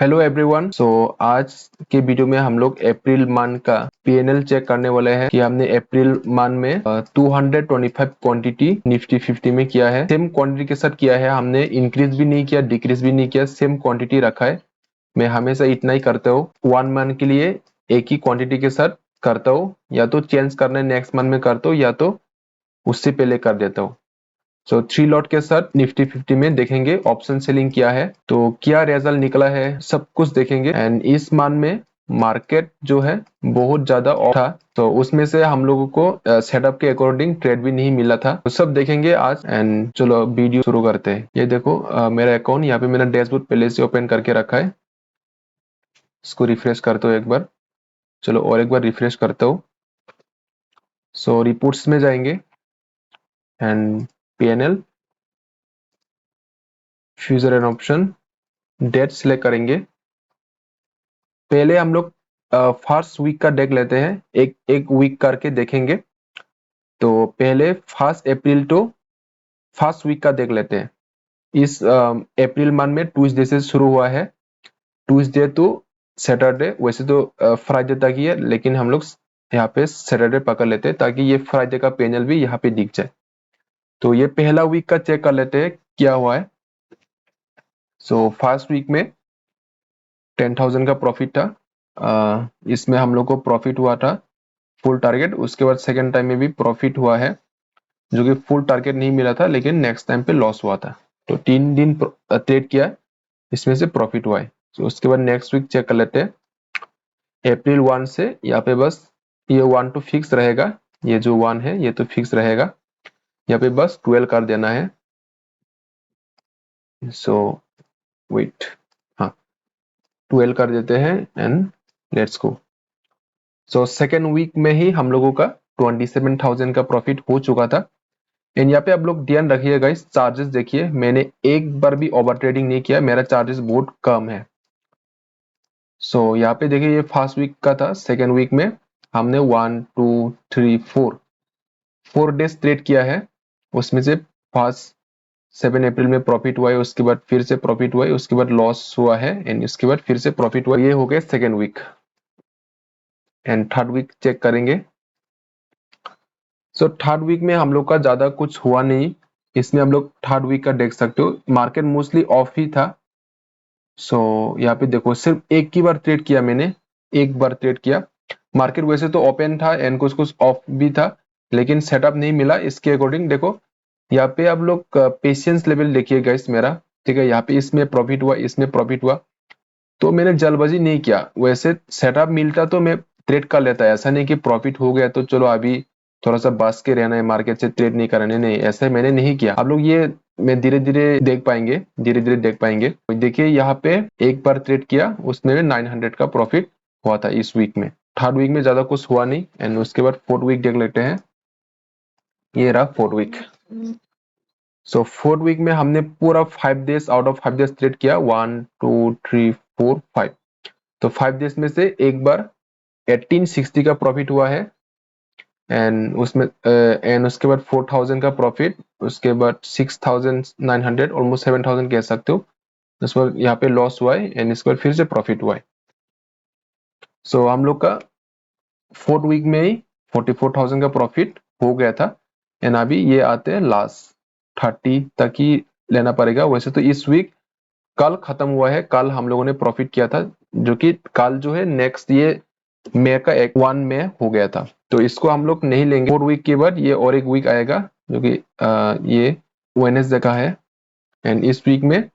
Hello everyone. आज के video में हम लोग अप्रैल मंथ का पीएनएल चेक करने वाले हैं कि हमने अप्रैल मंथ में 225 क्वांटिटी निफ्टी 50 में किया है। सेम क्वांटिटी के साथ किया है, हमने इंक्रीज भी नहीं किया, डिक्रीज भी नहीं किया, सेम क्वांटिटी रखा है। मैं हमेशा इतना ही करता हूँ, 1 मंथ के लिए एक ही क्वांटिटी के साथ करता हूँ, या तो चेंज करना है नेक्स्ट मंथ में करता हूँ या तो उससे पहले कर देता हूँ। 3 लॉट के साथ निफ्टी 50 में देखेंगे ऑप्शन सेलिंग किया है तो क्या रिजल्ट निकला है, सब कुछ देखेंगे। एंड इस मंथ में मार्केट जो है बहुत ज्यादा ऑफ था, तो उसमें से हम लोगों को सेटअप के अकॉर्डिंग ट्रेड भी नहीं मिला था, तो सब देखेंगे आज। एंड चलो वीडियो शुरू करते हैं। ये देखो मेरा अकाउंट यहाँ पे मैंने डैशबोर्ड पहले से ओपन करके रखा है। इसको रिफ्रेश करता हूँ एक बार। चलो और एक बार रिफ्रेश करता हूँ। रिपोर्ट्स में जाएंगे and PNL future and option date select करेंगे। पहले हम लोग फर्स्ट वीक का देख लेते हैं, एक एक वीक करके देखेंगे। तो पहले 1 अप्रैल टू फर्स्ट वीक का देख लेते हैं। इस अप्रैल मंथ में ट्यूसडे से शुरू हुआ है, ट्यूसडे टू सैटरडे। वैसे तो फ्राइडे तक ही है, लेकिन हम लोग यहाँ पे सैटरडे पकड़ लेते हैं ताकि ये फ्राइडे का पैनल भी यहाँ पे दिख जाए। तो ये पहला वीक का चेक कर लेते हैं क्या हुआ है। फर्स्ट वीक में 10,000 का प्रॉफिट था। इसमें हम लोग को प्रॉफिट हुआ था फुल टारगेट। उसके बाद सेकेंड टाइम में भी प्रॉफिट हुआ है, जो कि फुल टारगेट नहीं मिला था, लेकिन नेक्स्ट टाइम पे लॉस हुआ था। तो 3 दिन ट्रेड किया, इसमें से प्रॉफिट हुआ है। उसके बाद नेक्स्ट वीक चेक कर लेते हैं। अप्रैल 1 से यहाँ पे बस ये 1 तो फिक्स रहेगा, ये जो 1 है ये तो फिक्स रहेगा, यहाँ पे बस 12 कर देना है। वेट, हाँ 12 कर देते हैं and let's go. Second week में ही हम लोगों का 27,000 का प्रॉफिट हो चुका था। एंड यहाँ पे आप लोग ध्यान रखिएगा, इस चार्जेस देखिए, मैंने एक बार भी ओवर ट्रेडिंग नहीं किया, मेरा चार्जेस बहुत कम है। यहाँ पे देखिए ये फर्स्ट वीक का था, सेकेंड वीक में हमने 1 2 3 4 डेज ट्रेड किया है। उसमें से फर्स्ट 7 अप्रैल में प्रॉफिट हुआ है, उसके बाद फिर से प्रॉफिट हुआ है, उसके बाद लॉस हुआ है, एंड इसके बाद फिर से प्रॉफिट हुआ। ये हो गया second week. And third week check करेंगे। थर्ड वीक में हम लोग का ज्यादा कुछ हुआ नहीं। इसमें हम लोग थर्ड वीक का देख सकते हो, मार्केट मोस्टली ऑफ ही था। यहाँ पे देखो सिर्फ एक ही बार ट्रेड किया मैंने, एक बार ट्रेड किया। मार्केट वैसे तो ओपन था एंड कुछ कुछ ऑफ भी था, लेकिन सेटअप नहीं मिला इसके अकॉर्डिंग। देखो यहाँ पे आप लोग पेशेंस लेवल देखिएगा इस मेरा, ठीक है। यहाँ पे इसमें प्रॉफिट हुआ, इसमें प्रॉफिट हुआ, तो मैंने जल्दबाजी नहीं किया। वैसे सेटअप मिलता तो मैं ट्रेड कर लेता, ऐसा नहीं कि प्रॉफिट हो गया तो चलो अभी थोड़ा सा बच के रहना है, मार्केट से ट्रेड नहीं करना, नहीं ऐसा मैंने नहीं किया। आप लोग ये मैं धीरे धीरे देख पाएंगे, धीरे धीरे देख पाएंगे। देखिए यहाँ पे एक बार ट्रेड किया, उसमें 900 का प्रॉफिट हुआ था इस वीक में। थर्ड वीक में ज्यादा कुछ हुआ नहीं। एंड उसके बाद फोर्थ वीक देख लेते हैं। ये रहा फोर्थ वीक। फोर्थ वीक में हमने पूरा 5 days out of 5 days trade किया, 1 2 3 4 5। तो 5 डेज में से एक बार 1860 का प्रॉफिट हुआ है, एंड उसके बाद 4,000 का प्रॉफिट, उसके बाद 6,900, ऑलमोस्ट 7,000 कह सकते हो। उसके बाद यहाँ पे लॉस हुआ है, एंड इसके बाद फिर से प्रॉफिट हुआ है। हम लोग का फोर्थ वीक में ही 44,000 का प्रॉफिट हो गया था। एंड अभी ये आते हैं लास्ट 30 तक ही लेना पड़ेगा। वैसे तो इस वीक कल खत्म हुआ है, कल हम लोगों ने प्रॉफिट किया था, जो कि कल जो है नेक्स्ट ये मई का 1 में हो गया था, तो इसको हम लोग नहीं लेंगे। 4 वीक के बाद ये और एक वीक आएगा, जो कि ये वेडनेसडे का है। एंड इस वीक में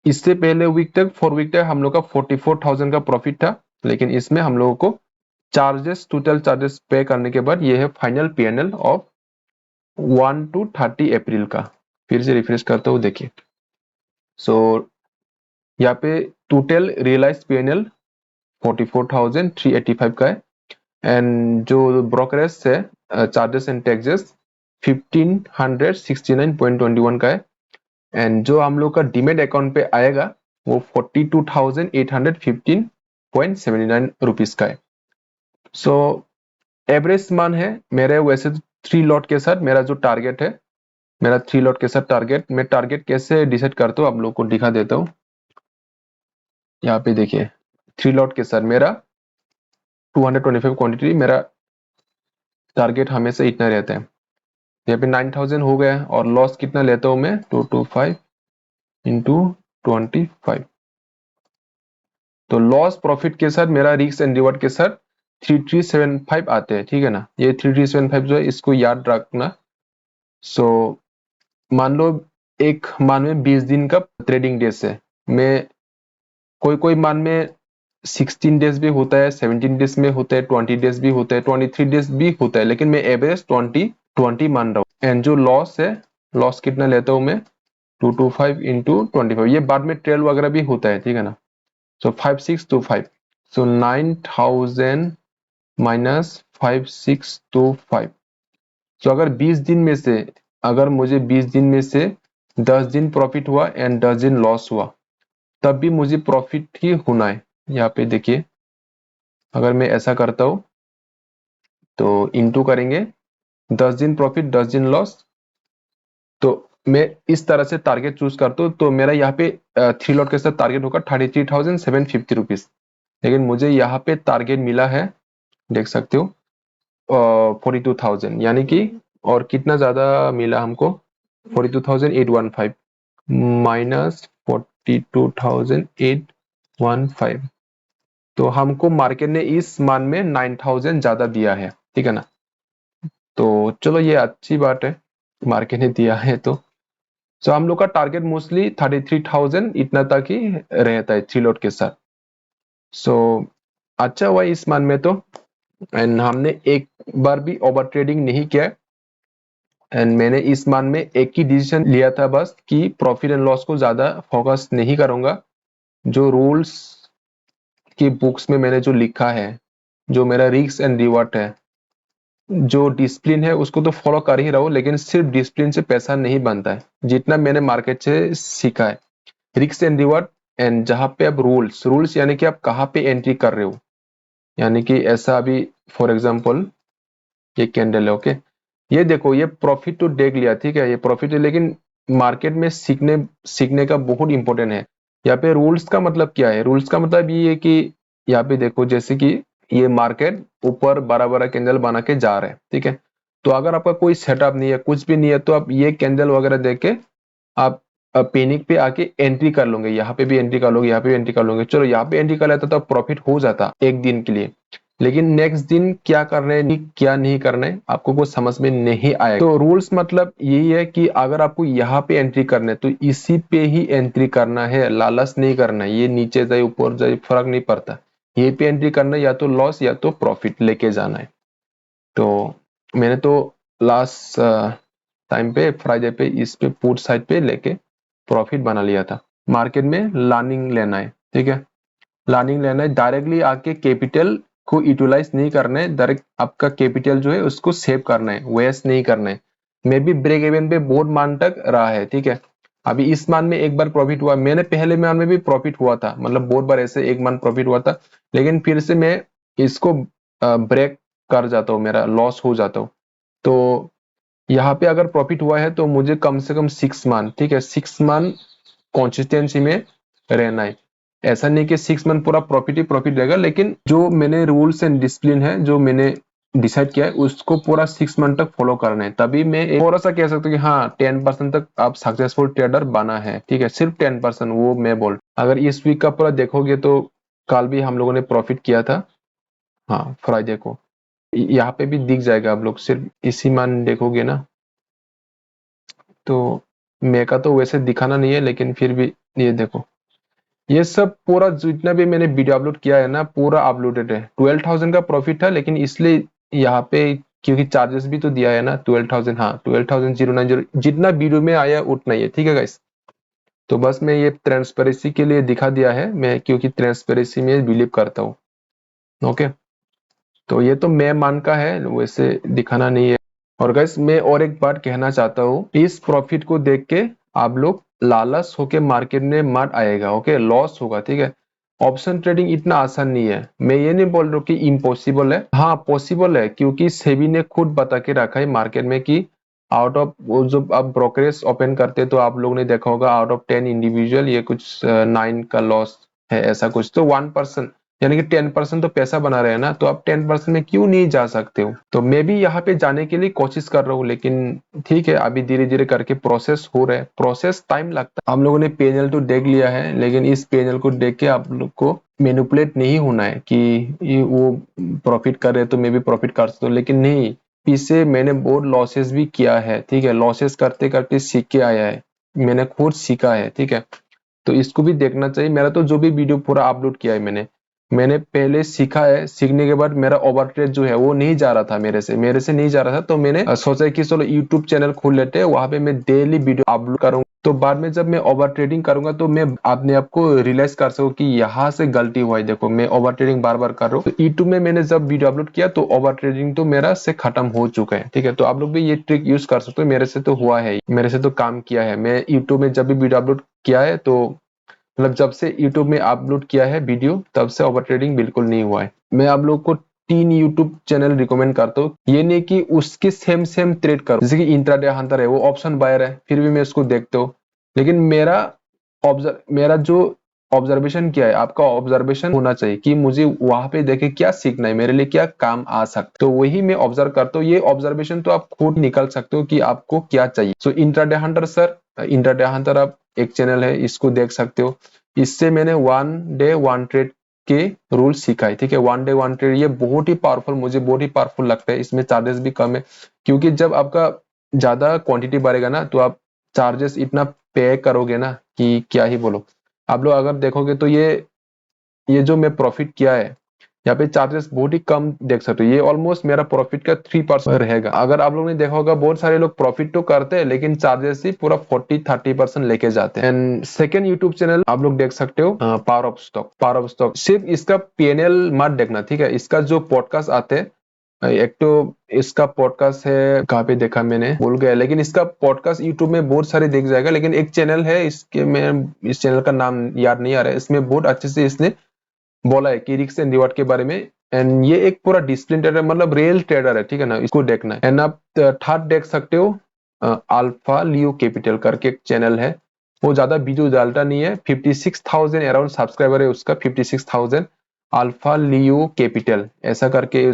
इससे पहले वीक तक 4 वीक तक हम लोग का 44,000 का प्रॉफिट था, लेकिन इसमें हम लोगों को चार्जेस, टोटल चार्जेस पे करने के बाद ये है फाइनल पीएनएल ऑफ 1 to 30 अप्रैल का। फिर से रिफ्रेश करता हूँ, देखिए। यहाँ पे टोटल रियलाइज पीएनएल 44,385 का है। एंड जो ब्रोकरेज है, चार्जेस एंड टैक्सेस 1,569.21 का है। एंड जो हम लोग का डीमेट अकाउंट पे आएगा वो 42,815.79 रुपीज का है। एवरेज मान है मेरे, वैसे तो 3 लॉट के साथ मेरा जो टारगेट है, मेरा 3 लॉट के साथ टारगेट, मैं टारगेट कैसे डिसाइड करता हूँ आप लोग को दिखा देता हूँ। यहाँ पे देखिए 3 लॉट के साथ मेरा 225 क्वांटिटी मेरा टारगेट हमेशा इतना रहता है। यहाँ पे 9000 हो गया और लॉस कितना लेता हूँ मैं 225 इंटू 25। तो लॉस प्रॉफिट के साथ मेरा रिस्क एंड रिवॉर्ड के साथ 3375 आते हैं, ठीक है ना। ये 3375 जो है इसको याद रखना। सो मान लो एक मान में 20 दिन का ट्रेडिंग डेज है, मैं कोई मान में 16 डेज भी होता है, 17 डेज में होता है, 20 डेज भी होता है, 23 डेज भी होता है, लेकिन मैं एवरेज 20 मान रहा हूँ। एंड जो लॉस है, लॉस कितना लेता हूँ मैं 225 इंटू 25। ये बाद में ट्रेल वगैरह भी होता है, ठीक है ना। सो 5625, सो 9000 माइनस 5625। तो अगर 20 दिन में से, अगर मुझे 20 दिन में से 10 दिन प्रॉफिट हुआ एंड 10 दिन लॉस हुआ, तब भी मुझे प्रॉफिट ही होना है। यहाँ पे देखिए अगर मैं ऐसा करता हूं तो इंटू करेंगे 10 दिन प्रॉफिट 10 दिन लॉस, तो मैं इस तरह से टारगेट चूज करता हूँ। तो मेरा यहाँ पे 3 लॉट के साथ टारगेट होगा 33,750 लेकिन मुझे यहाँ पे टारगेट मिला है, देख सकते हो 42,000, यानी कि और कितना ज्यादा मिला हमको 42,815 माइनस 42,815। तो हमको मार्केट ने इस मान में 9,000 ज्यादा दिया है, ठीक है ना। तो चलो ये अच्छी बात है, मार्केट ने दिया है तो हम लोग का टारगेट मोस्टली 33,000 इतना तक ही रहता है 3 लॉट के साथ। सो अच्छा हुआ इस मान में तो, एंड हमने एक बार भी ओवर ट्रेडिंग नहीं किया। एंड मैंने इस मान में एक ही डिसीजन लिया था बस कि प्रॉफिट एंड लॉस को ज्यादा फोकस नहीं करूंगा। जो रूल्स की बुक्स में मैंने जो लिखा है, जो मेरा रिस्क एंड रिवॉर्ड है, जो डिसिप्लिन है उसको तो फॉलो कर ही रहा हूं, लेकिन सिर्फ डिसिप्लिन से पैसा नहीं बनता है। जितना मैंने मार्केट से सीखा है रिस्क एंड रिवॉर्ड, एंड जहां पे आप रूल्स यानी कि आप कहाँ पे एंट्री कर रहे हो, यानी कि ऐसा अभी फॉर एग्जांपल ये कैंडल है, ओके, ये देखो ये प्रॉफिट तो देख लिया, ठीक है, ये प्रॉफिट है, लेकिन मार्केट में सीखने का बहुत इंपॉर्टेंट है। यहाँ पे रूल्स का मतलब क्या है, रूल्स का मतलब ये है कि यहाँ पे देखो जैसे कि ये मार्केट ऊपर बड़ा बड़ा कैंडल बना के जा रहा है, ठीक है। तो अगर आपका कोई सेटअप नहीं है, कुछ भी नहीं है, तो आप ये कैंडल वगैरह देख के आप पेनिक पे आके एंट्री कर लोगे, यहाँ पे भी एंट्री कर लोगे, यहाँ पे भी एंट्री कर लोगे, चलो यहाँ पे एंट्री कर लेता तो प्रॉफिट हो जाता एक दिन के लिए। लेकिन नेक्स्ट दिन क्या करना है क्या नहीं करना है आपको कुछ समझ में नहीं आएगा। तो रूल्स मतलब यही है कि अगर आपको यहाँ पे एंट्री करना है तो इसी पे ही एंट्री करना है, लालच नहीं करना है, ये नीचे जाए ऊपर जाए फर्क नहीं पड़ता, यही पे एंट्री करना है, या तो लॉस या तो प्रॉफिट लेके जाना है। तो मैंने तो लास्ट टाइम पे फ्राइडे पे इस पे पुट साइड पे लेके प्रॉफिट बना लिया था। मार्केट में लर्निंग लेना है, ठीक है, लर्निंग लेना है, डायरेक्टली आके कैपिटल को यूटिलाइज नहीं करना है, डायरेक्ट आपका कैपिटल जो है उसको सेव करना है, वेस्ट नहीं करना है। मे भी ब्रेक इवन पे बहुत मान तक रहा है, ठीक है। अभी इस मान में एक बार प्रॉफिट हुआ, मैंने पहले मान में भी प्रॉफिट हुआ था, मतलब बहुत बार ऐसे एक मान प्रॉफिट हुआ था, लेकिन फिर से मैं इसको ब्रेक कर जाता हूँ, मेरा लॉस हो जाता हूँ। तो यहाँ पे अगर प्रॉफिट हुआ है तो मुझे कम से कम 6 मंथ, ठीक है, 6 मंथ कंसिस्टेंसी में रहना है। ऐसा नहीं कि 6 मंथ पूरा प्रॉफिट ही प्रॉफिट रहेगा, लेकिन जो मैंने रूल्स एंड डिसिप्लिन है जो मैंने डिसाइड किया है उसको पूरा 6 मंथ तक फॉलो करना है, तभी मैं थोड़ा सा कह सकता हूँ कि हाँ 10% तक आप सक्सेसफुल ट्रेडर बना है, ठीक है, सिर्फ 10%, वो मैं बोल। अगर इस वीक का पूरा देखोगे तो कल भी हम लोगों ने प्रॉफिट किया था, हाँ फ्राइडे को, यहाँ पे भी दिख जाएगा, आप लोग सिर्फ इसी मान देखोगे ना। तो मैं का तो वैसे दिखाना नहीं है, लेकिन फिर भी ये देखो, ये सब पूरा जितना भी मैंने वीडियो अपलोड किया है ना पूरा अपलोडेड है। 12,000 का प्रॉफिट था, लेकिन इसलिए यहाँ पे क्योंकि चार्जेस भी तो दिया है ना 12,000, हाँ 12,090 जितना वीडियो में आया उतना ही है, ठीक है गाइस। तो बस मैं ये ट्रांसपेरेंसी के लिए दिखा दिया है, मैं क्योंकि ट्रांसपेरेंसी में बिलीव करता हूँ, ओके। तो ये तो मैं मान का है, वैसे दिखाना नहीं है। और गाइस मैं और एक बात कहना चाहता हूँ, इस प्रॉफिट को देख के आप लोग लालच होके मार्केट में मत आएगा, ओके, लॉस होगा, ठीक है। ऑप्शन ट्रेडिंग इतना आसान नहीं है, मैं ये नहीं बोल रहा हूँ कि इम्पॉसिबल है, हाँ पॉसिबल है, क्योंकि सेबी ने खुद बता के रखा है मार्केट में कि आउट ऑफ वो जो आप ब्रोकरेज ओपन करते तो आप लोग ने देखा होगा आउट ऑफ 10 इंडिविजुअल ये कुछ 9 का लॉस है ऐसा कुछ, तो 1% यानी कि 10% तो पैसा बना रहे हैं ना, तो आप 10% में क्यों नहीं जा सकते हो। तो मैं भी यहाँ पे जाने के लिए कोशिश कर रहा हूँ, लेकिन ठीक है अभी धीरे धीरे करके प्रोसेस हो रहा है, प्रोसेस टाइम लगता है। हम लोगों ने पेनल तो देख लिया है, लेकिन इस पेनल को देख के आप लोग को मैनिपुलेट नहीं होना है कि ये वो प्रॉफिट कर रहे तो मैं भी प्रॉफिट कर सकता हूँ, लेकिन नहीं, इससे मैंने बहुत लॉसेस भी किया है, ठीक है, लॉसेस करते करते सीख के आया है, मैंने खुद सीखा है, ठीक है। तो इसको भी देखना चाहिए। मेरा तो जो भी वीडियो पूरा अपलोड किया है मैंने पहले सीखा है, सीखने के बाद मेरा ओवर ट्रेड जो है वो नहीं जा रहा था, मेरे से नहीं जा रहा था, तो मैंने सोचा कि चलो यूट्यूब चैनल खोल लेते हैं, वहां पे मैं डेली वीडियो अपलोड करूंगा, तो बाद में जब मैं ओवर ट्रेडिंग करूंगा तो मैं अपने आप को रियलाइज कर सकूं कि यहाँ से गलती हुआ है, देखो मैं ओवर ट्रेडिंग बार बार कर रहा हूँ। तो यूट्यूब में मैंने जब वीडियो अपलोड किया तो ओवर ट्रेडिंग तो मेरा से खत्म हो चुका है, ठीक है। तो आप लोग भी ये ट्रिक यूज कर सकते हो, मेरे से तो हुआ है, मेरे से तो काम किया है। मैं यूट्यूब में जब भी वीडियो अपलोड किया है, तो मतलब जब से YouTube में अपलोड किया है वीडियो, तब से ओवर ट्रेडिंग बिल्कुल नहीं हुआ है। मैं आप लोग को 3 YouTube चैनल रिकमेंड करता हूँ, ये नहीं कि उसके सेम सेम ट्रेड करो, जैसे कि इंट्राडे हंटर है, वो ऑप्शन बायर है, फिर भी मैं उसको देखता हूँ, लेकिन मेरा जो ऑब्जर्वेशन क्या है, आपका ऑब्जर्वेशन होना चाहिए कि मुझे वहां पे देखे क्या सीखना है, मेरे लिए क्या काम आ सकता, तो वही मैं ऑब्जर्व करता हूँ। ये ऑब्जर्वेशन तो आप खुद निकल सकते हो कि आपको क्या चाहिए। So intraday hunter sir, intraday hunter आप एक चैनल है, इसको देख सकते हो। इससे मैंने 1 डे 1 ट्रेड के रूल सीखा है, ठीक है। 1 डे 1 ट्रेड ये बहुत ही पावरफुल, मुझे बहुत ही पावरफुल लगता है। इसमें चार्जेस भी कम है, क्योंकि जब आपका ज्यादा क्वांटिटी बढ़ेगा ना, तो आप चार्जेस इतना पे करोगे ना कि क्या ही बोलो। आप लोग अगर देखोगे तो ये जो मैं प्रॉफिट किया है, यहाँ पे चार्जेस बहुत ही कम देख सकते हो, ये ऑलमोस्ट मेरा प्रॉफिट का 3% रहेगा। अगर आप लोगों ने देखा होगा, बहुत सारे लोग प्रॉफिट तो करते हैं, लेकिन चार्जेस ही पूरा 40-30% लेके जाते हैं। एंड सेकेंड यूट्यूब चैनल आप लोग देख सकते हो, power of stock. Power of stock सिर्फ इसका पीएनएल मत देखना, ठीक है। इसका जो पॉडकास्ट आते हैं, एक तो इसका पॉडकास्ट है, कहाँ पे देखा मैंने भूल गया, लेकिन इसका पॉडकास्ट यूट्यूब में बहुत सारे देख जाएगा। लेकिन एक चैनल है इसके, मैं इस चैनल का नाम याद नहीं आ रहा है, इसमें बहुत अच्छे से इसने बोला है कि रिस्क एंड रिवॉर्ड के बारे में। एंड ये एक पूरा डिसिप्लिन ट्रेडर, मतलब रियल ट्रेडर है, ठीक है ना, इसको देखना है। एंड आप थर्ड देख सकते हो, अल्फा लियो कैपिटल करके एक चैनल है, वो ज्यादा वीडियो डालता नहीं है, 56,000 अराउंड सब्सक्राइबर है उसका, 56,000। अल्फा लियो कैपिटल ऐसा करके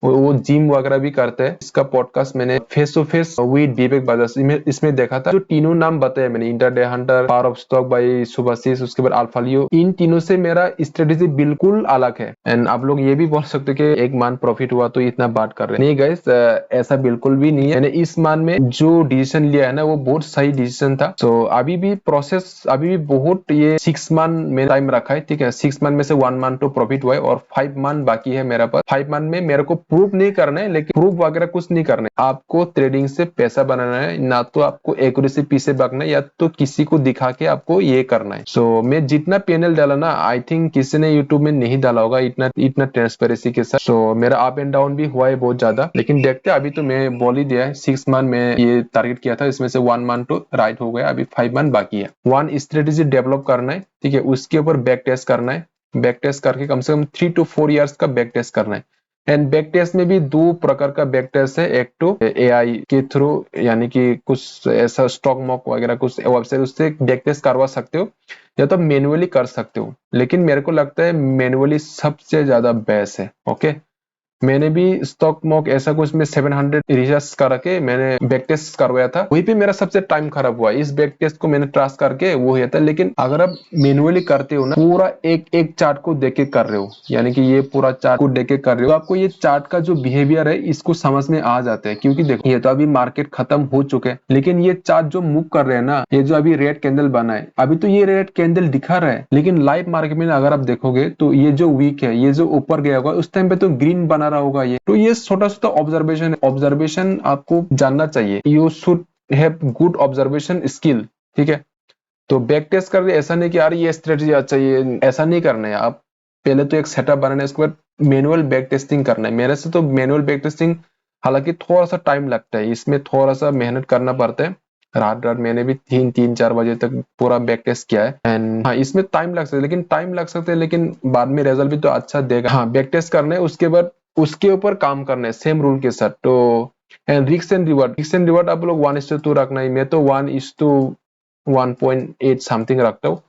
वो जिम वगैरह भी करते हैं। इसका पॉडकास्ट मैंने face to face with Vivek Bajaj इसमें देखा था। जो तीनों नाम बताया मैंने, intraday hunter, power of stock by Subhashish, उसके बाद अल्फा लियो, इन तीनों से मेरा स्ट्रेटेजी बिल्कुल अलग है। एंड आप लोग ये भी बोल सकते हो कि एक मान प्रॉफिट हुआ तो इतना बात कर रहे हैं, नहीं गाइस, ऐसा बिल्कुल भी नहीं है। मैंने इस मान में जो डिसीजन लिया है ना, वो बहुत सही डिसीजन था। तो अभी भी प्रोसेस, अभी भी बहुत, ये 6 मान में टाइम रखा है, ठीक है। 6 मान में से 1 मान तो प्रॉफिट हुआ है और 5 मान बाकी है मेरा पास। 5 मान में मेरे को प्रूफ नहीं करना है, लेकिन प्रूफ वगैरह कुछ नहीं करना है, आपको ट्रेडिंग से पैसा बनाना है, ना तो आपको एक्यूरेसी पीछे भागना है, या तो किसी को दिखा के आपको ये करना है। सो मैं जितना पैनल डाला ना, आई थिंक किसी ने यूट्यूब में नहीं डाला होगा इतना इतना ट्रांसपेरेंसी के साथ। सो मेरा अप एंड डाउन भी हुआ है बहुत ज्यादा, लेकिन देखते अभी तो मैं बोल ही दिया है, 6 मान में ये टारगेट किया था, इसमें से 1 मान तो राइट हो गया, अभी 5 मान बाकी है। 1 स्ट्रेटेजी डेवलप करना है, ठीक है, उसके ऊपर बैक टेस्ट करना है, बैक टेस्ट करके कम से कम 3 to 4 इयर्स का बैक टेस्ट करना है। एंड बैक टेस्ट में भी 2 प्रकार का बैक टेस्ट है, एक तो एआई के थ्रू, यानी कि कुछ ऐसा स्टॉक मॉक वगैरह कुछ वेबसाइट, उससे बैक टेस्ट करवा सकते हो, या तो मैन्युअली कर सकते हो, लेकिन मेरे को लगता है मैन्युअली सबसे ज्यादा बेस्ट है। ओके, मैंने भी स्टॉक मॉक ऐसा कुछ में 700 रिसर्च करके मैंने बैक टेस्ट करवाया था, वहीं पे मेरा सबसे टाइम खराब हुआ। इस बैक टेस्ट को मैंने ट्रस्ट करके वो ही था। लेकिन अगर आप मैन्युअली करते हो ना, पूरा एक एक चार्ट को देख के कर रहे हो, यानी कि ये पूरा चार्ट को देख के कर रहे हो, तो आपको ये चार्ट का जो बिहेवियर है इसको समझ में आ जाता है। क्योंकि देखो, ये तो अभी मार्केट खत्म हो चुके हैं, लेकिन ये चार्ट जो मूव कर रहे हैं ना, ये जो अभी रेड कैंडल बना है, अभी तो ये रेड कैंडल दिखा रहा है, लेकिन लाइव मार्केट में अगर आप देखोगे तो ये जो वीक है, ये जो ऊपर गया होगा, उस टाइम पे तो ग्रीन बना रहा होगा ये। तो ये छोटा छोटा ऑब्जर्वेशन है, ऑब्जर्वेशन आपको जानना चाहिए, you should have good observation skill, ठीक है। तो बैक टेस्ट कर रहे, ऐसा नहीं कि यार ये स्ट्रेटजी अच्छा, ये ऐसा नहीं करना है। आप पहले तो एक सेटअप बनाना है, उसके बाद मैनुअल बैक टेस्टिंग करना है। मेरे से तो मैनुअल बैक टेस्टिंग, हालांकि थोड़ा सा टाइम लगता है, इसमें थोड़ा सा मेहनत करना पड़ता है। रात रात मैंने भी 3-4 बजे तक पूरा बैक टेस्ट किया है। एंड हाँ, इसमें टाइम लग सकता है, लेकिन बाद में रिजल्ट भी तो अच्छा देगा। हाँ, बैक टेस्ट करना है, उसके बाद उसके ऊपर काम करना है सेम रूल के साथ। तो एंड रिस्क एंड रिवॉर्ड आप लोग 1:2 रखना है। मैं तो 1:1.8 समथिंग रखता हूँ।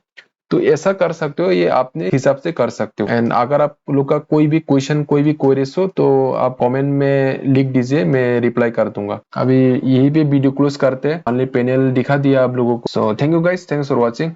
तो ऐसा कर सकते हो, ये अपने हिसाब से कर सकते हो। एंड अगर आप लोग का कोई भी क्वेश्चन, कोई भी क्वेरीज हो तो आप कमेंट में लिख दीजिए, मैं रिप्लाई कर दूंगा। अभी यही पे वीडियो क्लोज करते हैं, ओनली पैनल दिखा दिया आप लोगों को। So thank you guys, thanks for watching.